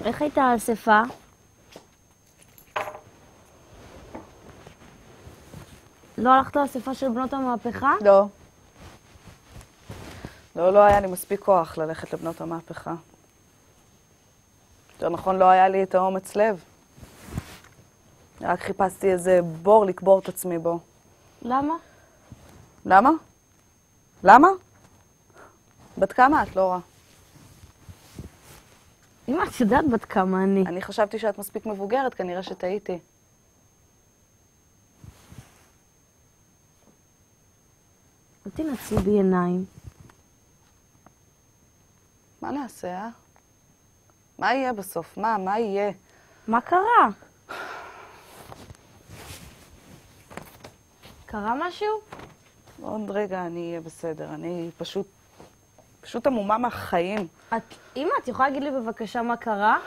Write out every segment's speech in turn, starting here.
איך הייתה האספה? לא הלכת לאספה של בנות המהפכה? לא. לא היה לי מספיק כוח ללכת לבנות המהפכה. יותר נכון, לא היה לי את האומץ לב. רק חיפשתי איזה בור לקבור את עצמי בו. למה? למה? למה? בת כמה את, לורה? אמא, את יודעת בת כמה אני. אני חשבתי שאת מספיק מבוגרת, כנראה שטעיתי. אל תנצלי בי עיניים. מה נעשה, אה? מה יהיה בסוף? מה יהיה? מה קרה? קרה משהו? עוד רגע אני אהיה בסדר. אני פשוט עמומה מהחיים. אמא, את יכולה להגיד לי בבקשה מה קרה?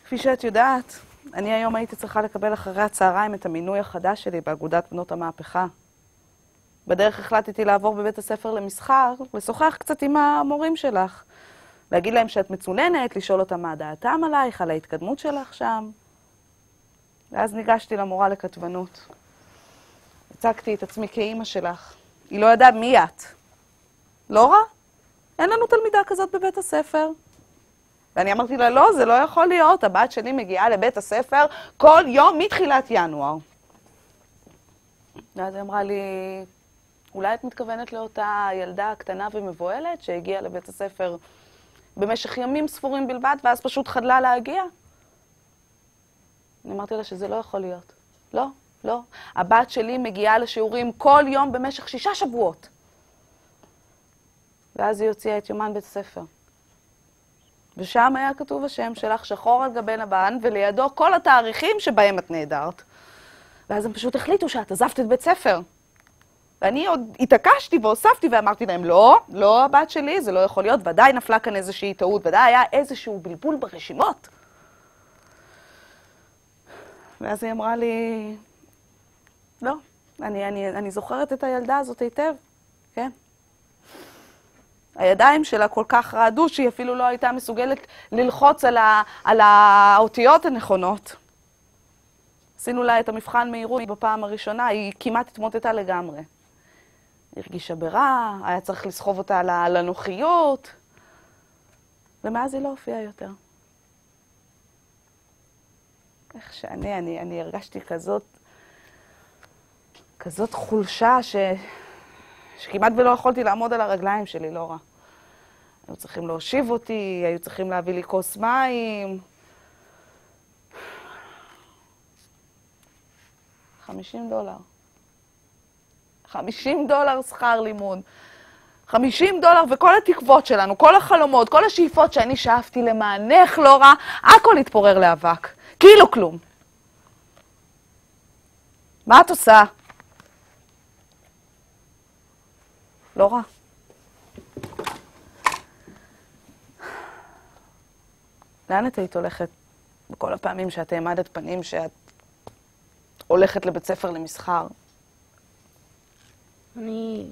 כפי שאת יודעת, אני היום הייתי צריכה לקבל אחרי הצהריים את המינוי החדש שלי באגודת בנות המהפכה. בדרך החלטתי לעבור בבית הספר למסחר, לשוחח קצת עם המורים שלך. להגיד להם שאת מצוננת, לשאול אותם מה דעתם עלייך, על ההתקדמות שלך שם. ואז ניגשתי למורה לכתבנות. הצגתי את עצמי כאימא שלך. היא לא ידעה מי את. לורה? אין לנו תלמידה כזאת בבית הספר. ואני אמרתי לה, לא, זה לא יכול להיות. הבת שלי מגיעה לבית הספר כל יום מתחילת ינואר. ואז היא אמרה לי, אולי את מתכוונת לאותה ילדה קטנה ומבוהלת שהגיעה לבית הספר במשך ימים ספורים בלבד, ואז פשוט חדלה להגיע? אני אמרתי לה שזה לא יכול להיות. לא, לא. הבת שלי מגיעה לשיעורים כל יום במשך 6 שבועות. ואז היא הוציאה את יומן בית הספר. ושם היה כתוב השם שלך שחור על גבי לבן, ולידו כל התאריכים שבהם את נהדרת. ואז הם פשוט החליטו שאת עזבת את בית ספר. ואני עוד התעקשתי והוספתי ואמרתי להם, לא, לא הבת שלי, זה לא יכול להיות, ודאי נפלה כאן איזושהי טעות, ודאי היה איזשהו בלבול ברשימות. ואז היא אמרה לי, לא, אני זוכרת את הילדה הזאת היטב, כן? הידיים שלה כל כך רעדו שהיא אפילו לא הייתה מסוגלת ללחוץ על האותיות הנכונות. עשינו לה את המבחן מהירות בפעם הראשונה, היא כמעט התמוטטה לגמרי. היא הרגישה ברע, היה צריך לסחוב אותה לנוחיות, ומאז היא לא הופיעה יותר. איך שאני הרגשתי כזאת חולשה שכמעט ולא יכולתי לעמוד על הרגליים שלי, לא רע. היו צריכים להושיב אותי, היו צריכים להביא לי כוס מים. $50. $50 שכר לימוד. $50 וכל התקוות שלנו, כל החלומות, כל השאיפות שאני שאפתי למענך, לא רע, הכל התפורר לאבק. כאילו כלום. מה את עושה? לא רע. לאן את היית הולכת בכל הפעמים שאת העמדת פנים שאת הולכת לבית ספר למסחר? אני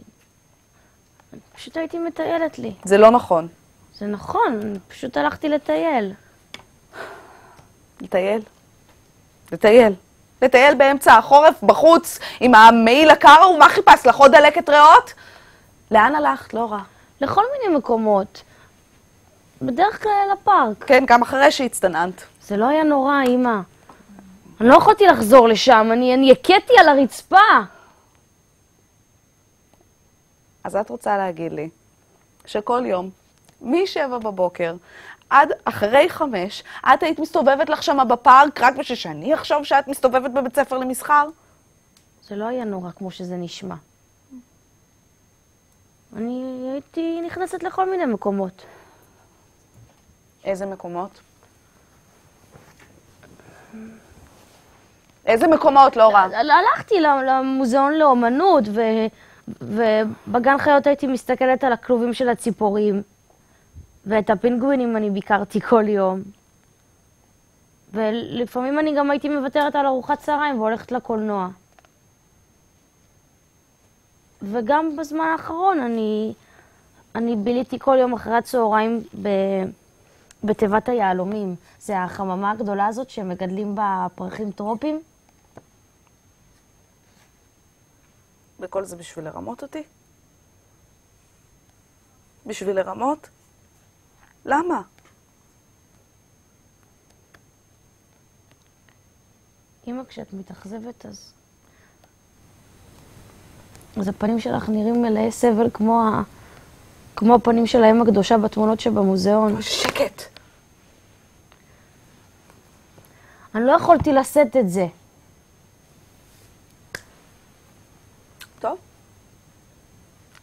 פשוט הייתי מטיילת לי. זה לא נכון. זה נכון, פשוט הלכתי לטייל. לטייל? לטייל. לטייל באמצע החורף, בחוץ, עם המעיל הקר, ומה חיפש לך? עוד דלקת ריאות? לאן הלכת? לא רע. לכל מיני מקומות. בדרך כלל לפארק. כן, גם אחרי שהצטננת. זה לא היה נורא, אמא. אני לא יכולתי לחזור לשם, אני הכיתי על הרצפה. אז את רוצה להגיד לי שכל יום, מ-7 בבוקר עד אחרי 5, את היית מסתובבת לך שמה בפארק רק בשביל שאני אחשוב שאת מסתובבת בבית ספר למסחר? זה לא היה נורא כמו שזה נשמע. אני הייתי נכנסת לכל מיני מקומות. איזה מקומות? איזה מקומות, לא רע? הלכתי למוזיאון לאומנות, ובגן חיות הייתי מסתכלת על הכלובים של הציפורים, ואת הפינגווינים אני ביקרתי כל יום. ולפעמים אני גם הייתי מוותרת על ארוחת צהריים והולכת לקולנוע. וגם בזמן האחרון אני ביליתי כל יום אחרי הצהריים בתיבת היהלומים. זה החממה הגדולה הזאת שמגדלים בה פרחים טרופיים. וכל זה בשביל לרמות אותי? בשביל לרמות? למה? אמא, כשאת מתאכזבת אז הפנים שלך נראים מלאי סבל כמו הפנים של האם הקדושה בתמונות שבמוזיאון. שקט. אני לא יכולתי לשאת את זה. טוב.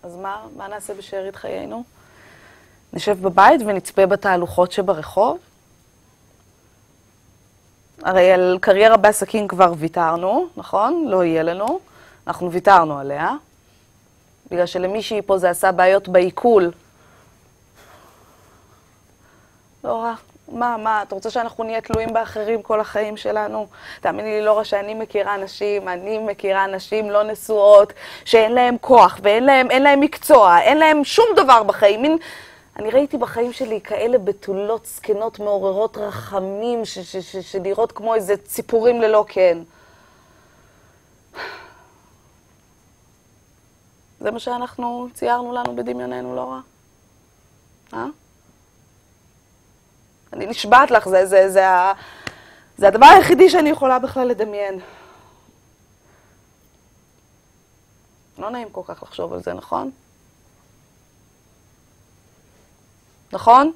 אז מה נעשה בשארית חיינו? נשב בבית ונצפה בתהלוכות שברחוב? הרי על קריירה בעסקים כבר ויתרנו, נכון? לא יהיה לנו. אנחנו ויתרנו עליה. בגלל שלמישהי פה זה עשה בעיות בעיכול. לא רע. מה? אתה רוצה שאנחנו נהיה תלויים באחרים כל החיים שלנו? תאמיני לי, לא רע שאני מכירה נשים לא נשואות, שאין להם כוח, ואין להם מקצוע, אין להם שום דבר בחיים. אני ראיתי בחיים שלי כאלה בתולות זקנות מעוררות רחמים, שנראות כמו איזה ציפורים ללא קן. זה מה שאנחנו ציירנו לנו בדמיוננו, לא רע? אני נשבעת לך, זה הדבר היחידי שאני יכולה בכלל לדמיין. לא נעים כל כך לחשוב על זה, נכון? נכון?